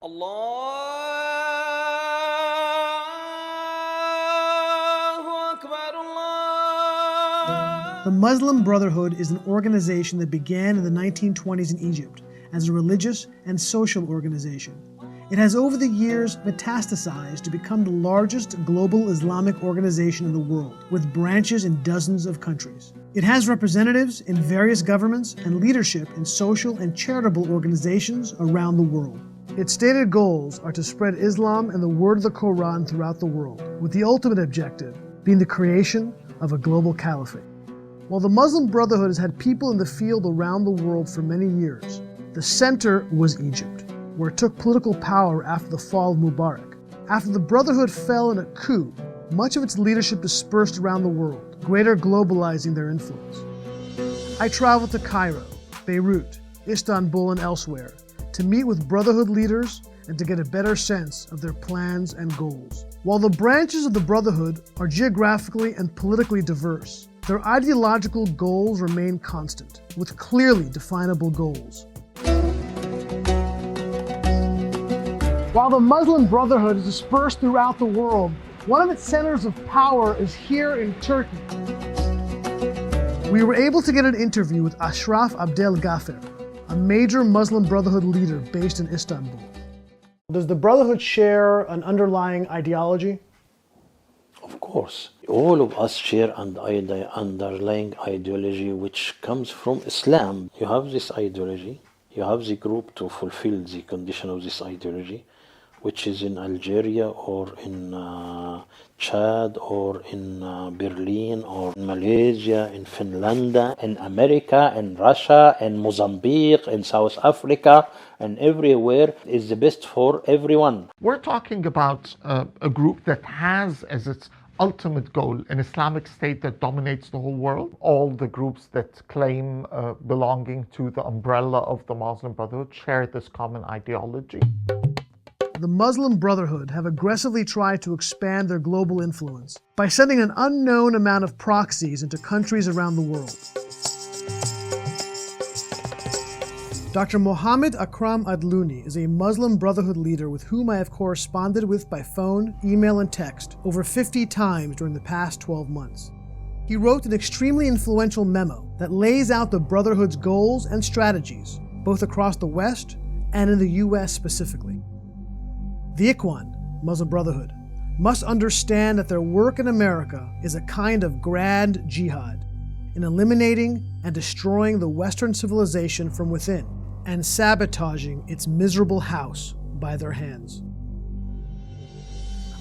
The Muslim Brotherhood is an organization that began in the 1920s in Egypt as a religious and social organization. It has over the years metastasized to become the largest global Islamic organization in the world, with branches in dozens of countries. It has representatives in various governments and leadership in social and charitable organizations around the world. Its stated goals are to spread Islam and the word of the Quran throughout the world, with the ultimate objective being the creation of a global caliphate. While the Muslim Brotherhood has had people in the field around the world for many years, the center was Egypt, where it took political power after the fall of Mubarak. After the Brotherhood fell in a coup, much of its leadership dispersed around the world, greater globalizing their influence. I traveled to Cairo, Beirut, Istanbul, and elsewhere to meet with Brotherhood leaders and to get a better sense of their plans and goals. While the branches of the Brotherhood are geographically and politically diverse, their ideological goals remain constant, with clearly definable goals. While the Muslim Brotherhood is dispersed throughout the world, one of its centers of power is here in Turkey. We were able to get an interview with Ashraf Abdel Ghafer, a major Muslim Brotherhood leader based in Istanbul. Does the Brotherhood share an underlying ideology? Of course. All of us share an underlying ideology which comes from Islam. You have this ideology, you have the group to fulfill the condition of this ideology, which is in Algeria or in Chad or in Berlin or in Malaysia, in Finland, in America, in Russia, in Mozambique, in South Africa, and everywhere is the best for everyone. We're talking about a group that has as its ultimate goal an Islamic state that dominates the whole world. All the groups that claim belonging to the umbrella of the Muslim Brotherhood share this common ideology. The Muslim Brotherhood have aggressively tried to expand their global influence by sending an unknown amount of proxies into countries around the world. Dr. Mohammed Akram Adluni is a Muslim Brotherhood leader with whom I have corresponded with by phone, email, and text over 50 times during the past 12 months. He wrote an extremely influential memo that lays out the Brotherhood's goals and strategies, both across the West and in the US specifically. The Ikhwan, Muslim Brotherhood, must understand that their work in America is a kind of grand jihad in eliminating and destroying the Western civilization from within and sabotaging its miserable house by their hands.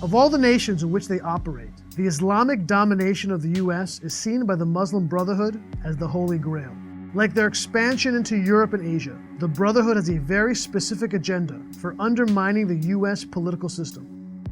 Of all the nations in which they operate, the Islamic domination of the US is seen by the Muslim Brotherhood as the Holy Grail. Like their expansion into Europe and Asia, the Brotherhood has a very specific agenda for undermining the US political system.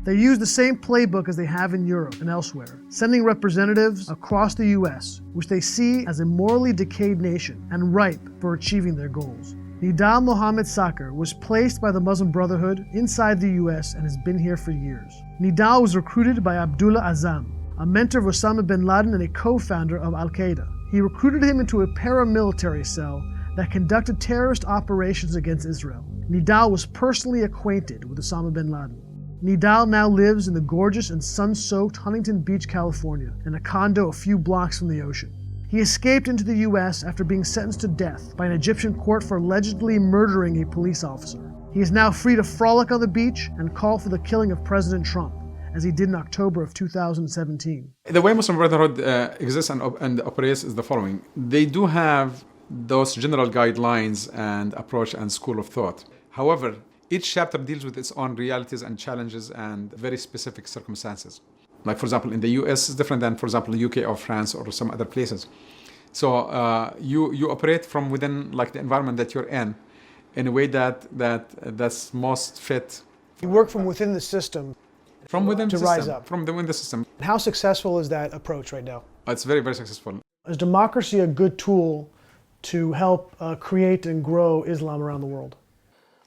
They use the same playbook as they have in Europe and elsewhere, sending representatives across the US, which they see as a morally decayed nation and ripe for achieving their goals. Nidal Mohammed Sakr was placed by the Muslim Brotherhood inside the US and has been here for years. Nidal was recruited by Abdullah Azzam, a mentor of Osama bin Laden and a co-founder of Al-Qaeda. He recruited him into a paramilitary cell that conducted terrorist operations against Israel. Nidal was personally acquainted with Osama bin Laden. Nidal now lives in the gorgeous and sun-soaked Huntington Beach, California, in a condo a few blocks from the ocean. He escaped into the US after being sentenced to death by an Egyptian court for allegedly murdering a police officer. He is now free to frolic on the beach and call for the killing of President Trump, as he did in October of 2017. The way Muslim Brotherhood exists and operates is the following. They do have those general guidelines and approach and school of thought. However, each chapter deals with its own realities and challenges and very specific circumstances. Like, for example, in the US is different than, for example, the UK or France or some other places. So you operate from within, like, the environment that you're in a way that's most fit. You work from within the system. From within to the system, rise up. From within the system. How successful is that approach right now? It's very, very successful. Is democracy a good tool to help create and grow Islam around the world?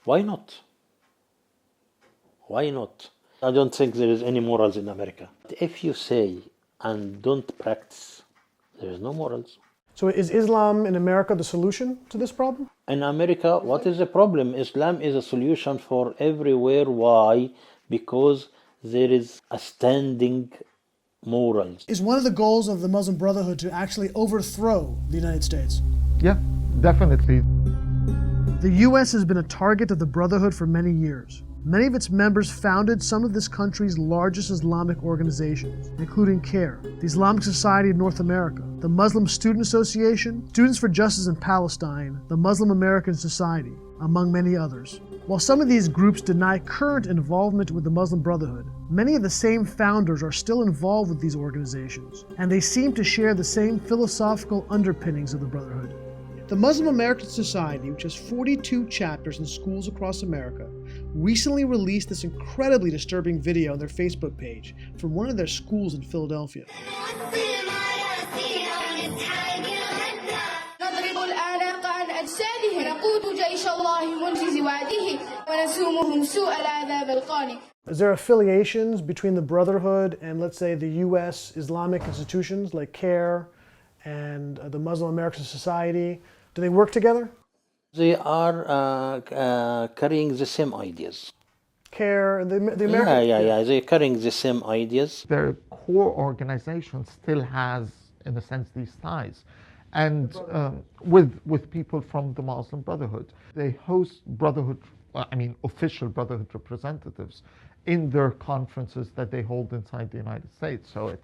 Why not? Why not? I don't think there is any morals in America. If you say and don't practice, there is no morals. So is Islam in America the solution to this problem? In America, what is the problem? Islam is a solution for everywhere. Why? Because there is a standing morals. Is one of the goals of the Muslim Brotherhood to actually overthrow the United States? Yeah, definitely. The U.S. has been a target of the Brotherhood for many years. Many of its members founded some of this country's largest Islamic organizations, including CARE, the Islamic Society of North America, the Muslim Student Association, Students for Justice in Palestine, the Muslim American Society, among many others. While some of these groups deny current involvement with the Muslim Brotherhood, many of the same founders are still involved with these organizations, and they seem to share the same philosophical underpinnings of the Brotherhood. The Muslim American Society, which has 42 chapters in schools across America, recently released this incredibly disturbing video on their Facebook page from one of their schools in Philadelphia. Is there affiliations between the Brotherhood and, let's say, the U.S. Islamic institutions like CARE and the Muslim American Society? Do they work together? They are carrying the same ideas. CARE, the American... Yeah. They're carrying the same ideas. Their core organization still has, in a sense, these ties. And with people from the Muslim Brotherhood. They host official Brotherhood representatives in their conferences that they hold inside the United States. So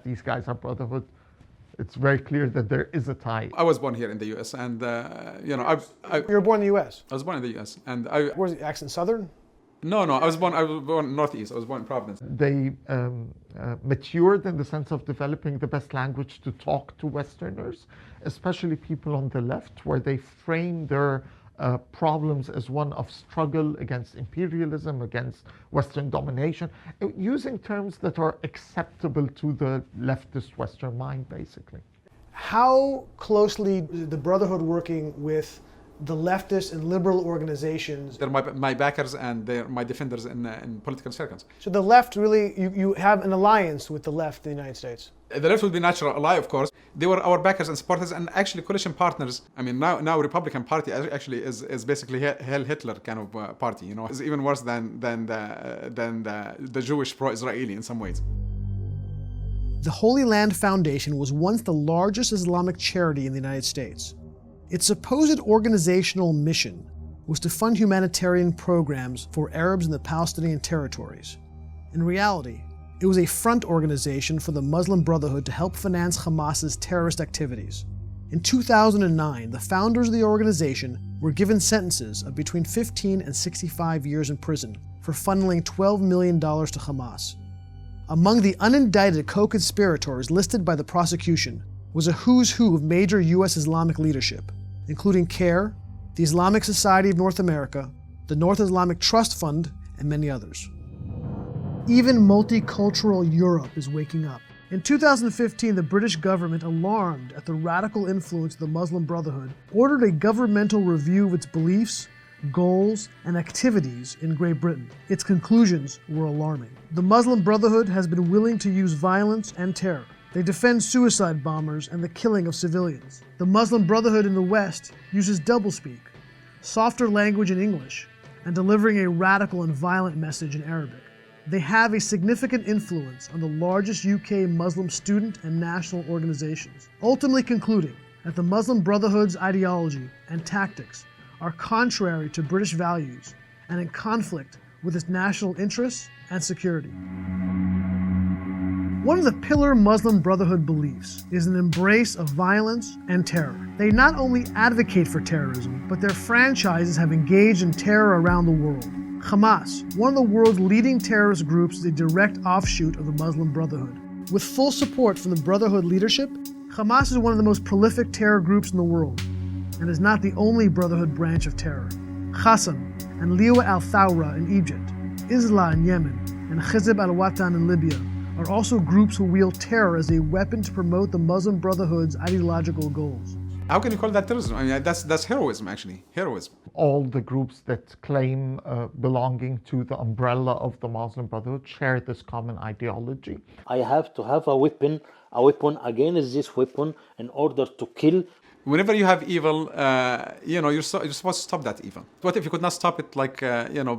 these guys are Brotherhood. It's very clear that there is a tie. I was born here in the U.S. and, You were born in the U.S.? I was born in the U.S. and Was the accent Southern? No, I was born Northeast. I was born in Providence. They matured in the sense of developing the best language to talk to Westerners, especially people on the left, where they frame their problems as one of struggle against imperialism, against Western domination, using terms that are acceptable to the leftist Western mind, basically. How closely is the Brotherhood working with the leftist and liberal organizations? They're my backers and they're my defenders in political circles. So the left really, you have an alliance with the left in the United States? The left would be natural ally, of course. They were our backers and supporters and actually coalition partners. I mean, now Republican Party actually is basically Hail Hitler kind of party, It's even worse than the Jewish pro-Israeli in some ways. The Holy Land Foundation was once the largest Islamic charity in the United States. Its supposed organizational mission was to fund humanitarian programs for Arabs in the Palestinian territories. In reality, it was a front organization for the Muslim Brotherhood to help finance Hamas's terrorist activities. In 2009, the founders of the organization were given sentences of between 15 and 65 years in prison for funneling $12 million to Hamas. Among the unindicted co-conspirators listed by the prosecution was a who's who of major U.S. Islamic leadership, including CARE, the Islamic Society of North America, the North Islamic Trust Fund, and many others. Even multicultural Europe is waking up. In 2015, the British government, alarmed at the radical influence of the Muslim Brotherhood, ordered a governmental review of its beliefs, goals, and activities in Great Britain. Its conclusions were alarming. The Muslim Brotherhood has been willing to use violence and terror. They defend suicide bombers and the killing of civilians. The Muslim Brotherhood in the West uses doublespeak, softer language in English, and delivering a radical and violent message in Arabic. They have a significant influence on the largest UK Muslim student and national organizations, ultimately concluding that the Muslim Brotherhood's ideology and tactics are contrary to British values and in conflict with its national interests and security. One of the pillar Muslim Brotherhood beliefs is an embrace of violence and terror. They not only advocate for terrorism, but their franchises have engaged in terror around the world. Hamas, one of the world's leading terrorist groups, is a direct offshoot of the Muslim Brotherhood. With full support from the Brotherhood leadership, Hamas is one of the most prolific terror groups in the world, and is not the only Brotherhood branch of terror. Qassam and Liwa al-Thawra in Egypt, Islah in Yemen, and Hizb al-Watan in Libya are also groups who wield terror as a weapon to promote the Muslim Brotherhood's ideological goals. How can you call that terrorism? I mean, that's heroism, actually. Heroism. All the groups that claim belonging to the umbrella of the Muslim Brotherhood share this common ideology. I have to have a weapon against this weapon in order to kill. Whenever you have evil, you're supposed to stop that evil. What if you could not stop it, like,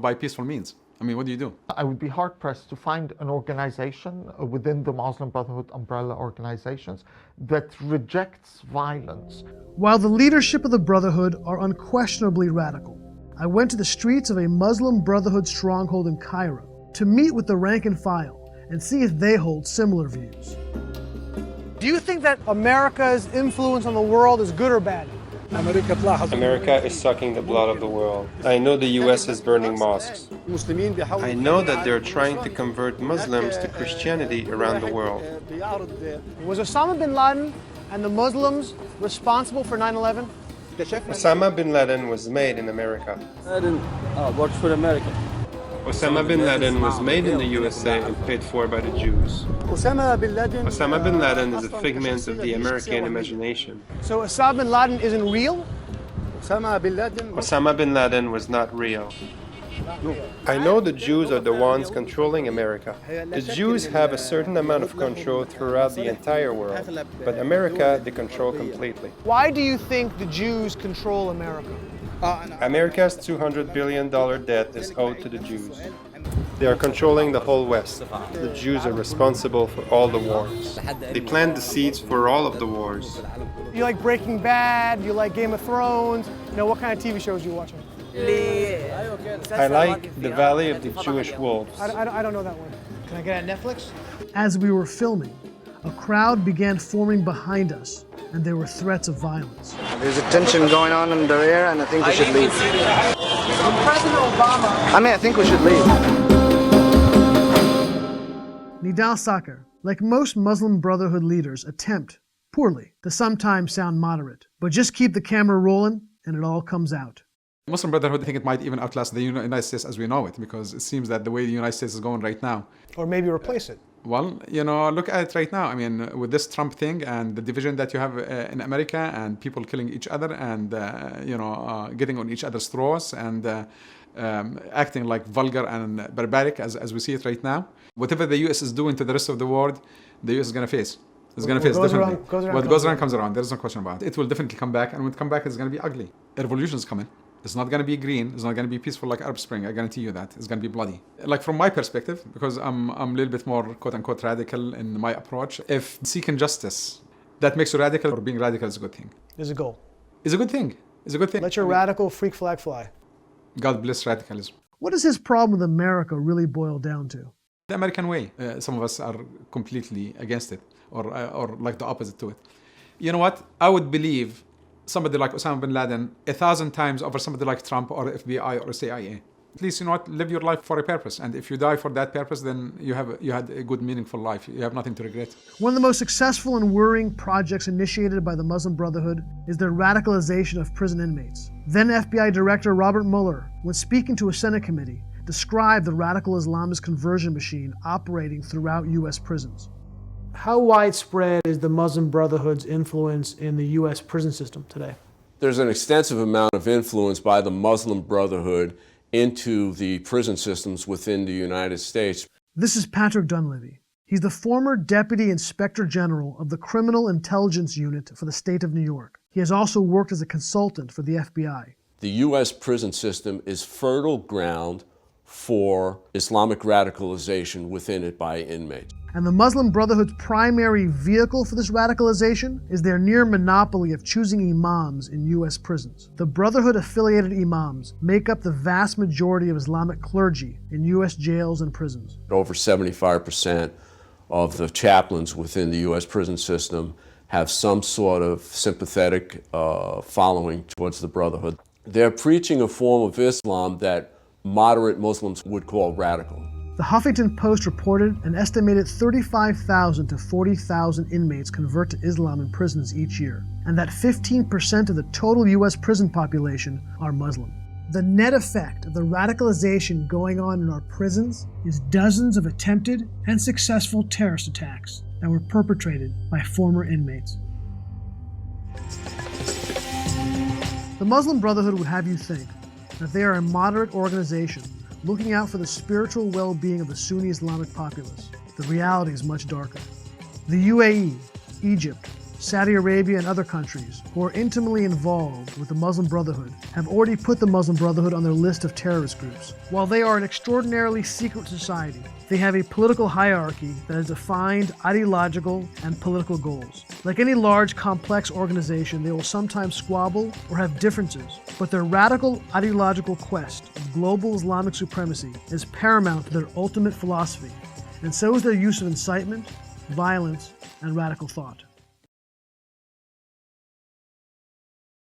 by peaceful means? I mean, what do you do? I would be hard-pressed to find an organization within the Muslim Brotherhood umbrella organizations that rejects violence. While the leadership of the Brotherhood are unquestionably radical, I went to the streets of a Muslim Brotherhood stronghold in Cairo to meet with the rank and file and see if they hold similar views. Do you think that America's influence on the world is good or bad? America is sucking the blood of the world. I know the US is burning mosques. I know that they're trying to convert Muslims to Christianity around the world. Was Osama bin Laden and the Muslims responsible for 9/11? Osama bin Laden was made in America. Laden works for America. Osama bin Laden was made in the USA and paid for by the Jews. Osama bin Laden is a figment of the American imagination. So Osama bin Laden isn't real? Osama bin Laden was not real. I know the Jews are the ones controlling America. The Jews have a certain amount of control throughout the entire world, but America they control completely. Why do you think the Jews control America? America's $200 billion debt is owed to the Jews. They are controlling the whole West. The Jews are responsible for all the wars. They plant the seeds for all of the wars. You like Breaking Bad, you like Game of Thrones, what kind of TV shows are you watching? I like The Valley of the Jewish Wolves. I don't know that one. Can I get it on Netflix? As we were filming, a crowd began forming behind us, and there were threats of violence. There's a tension going on in the air, and I think we should leave. President Obama. I think we should leave. Nidal Sakar, like most Muslim Brotherhood leaders, attempt, poorly, to sometimes sound moderate, but just keep the camera rolling and it all comes out. Muslim Brotherhood, I think it might even outlast the United States as we know it, because it seems that the way the United States is going right now. Or maybe replace it. Well, look at it right now. I mean, with this Trump thing and the division that you have in America and people killing each other and, getting on each other's throats and acting like vulgar and barbaric as we see it right now. Whatever the U.S. is doing to the rest of the world, the U.S. is going to face. It's going to face, definitely. What goes around comes around. There's no question about it. It will definitely come back, and when it comes back, it's going to be ugly. A revolution is coming. It's not going to be green. It's not going to be peaceful like Arab Spring. I guarantee you that. It's going to be bloody. Like from my perspective, because I'm a little bit more quote-unquote radical in my approach, if seeking justice, that makes you radical, or being radical is a good thing. Is a goal. It's a good thing. It's a good thing. Let your radical freak flag fly. God bless radicalism. What does his problem with America really boil down to? The American way. Some of us are completely against it, or like the opposite to it. You know what? I would believe somebody like Osama bin Laden 1,000 times over somebody like Trump or FBI or CIA. At least, live your life for a purpose. And if you die for that purpose, then you had a good, meaningful life. You have nothing to regret. One of the most successful and worrying projects initiated by the Muslim Brotherhood is their radicalization of prison inmates. Then FBI Director Robert Mueller, when speaking to a Senate committee, described the radical Islamist conversion machine operating throughout U.S. prisons. How widespread is the Muslim Brotherhood's influence in the U.S. prison system today? There's an extensive amount of influence by the Muslim Brotherhood into the prison systems within the United States. This is Patrick Dunleavy. He's the former Deputy Inspector General of the Criminal Intelligence Unit for the state of New York. He has also worked as a consultant for the FBI. The U.S. prison system is fertile ground for Islamic radicalization within it by inmates. And the Muslim Brotherhood's primary vehicle for this radicalization is their near monopoly of choosing imams in U.S. prisons. The Brotherhood-affiliated imams make up the vast majority of Islamic clergy in U.S. jails and prisons. Over 75% of the chaplains within the U.S. prison system have some sort of sympathetic following towards the Brotherhood. They're preaching a form of Islam that moderate Muslims would call radical. The Huffington Post reported an estimated 35,000 to 40,000 inmates convert to Islam in prisons each year, and that 15% of the total U.S. prison population are Muslim. The net effect of the radicalization going on in our prisons is dozens of attempted and successful terrorist attacks that were perpetrated by former inmates. The Muslim Brotherhood would have you think that they are a moderate organization looking out for the spiritual well-being of the Sunni Islamic populace. The reality is much darker. The UAE, Egypt, Saudi Arabia, and other countries who are intimately involved with the Muslim Brotherhood have already put the Muslim Brotherhood on their list of terrorist groups. While they are an extraordinarily secret society, they have a political hierarchy that has defined ideological and political goals. Like any large, complex organization, they will sometimes squabble or have differences, but their radical ideological quest of global Islamic supremacy is paramount to their ultimate philosophy, and so is their use of incitement, violence, and radical thought.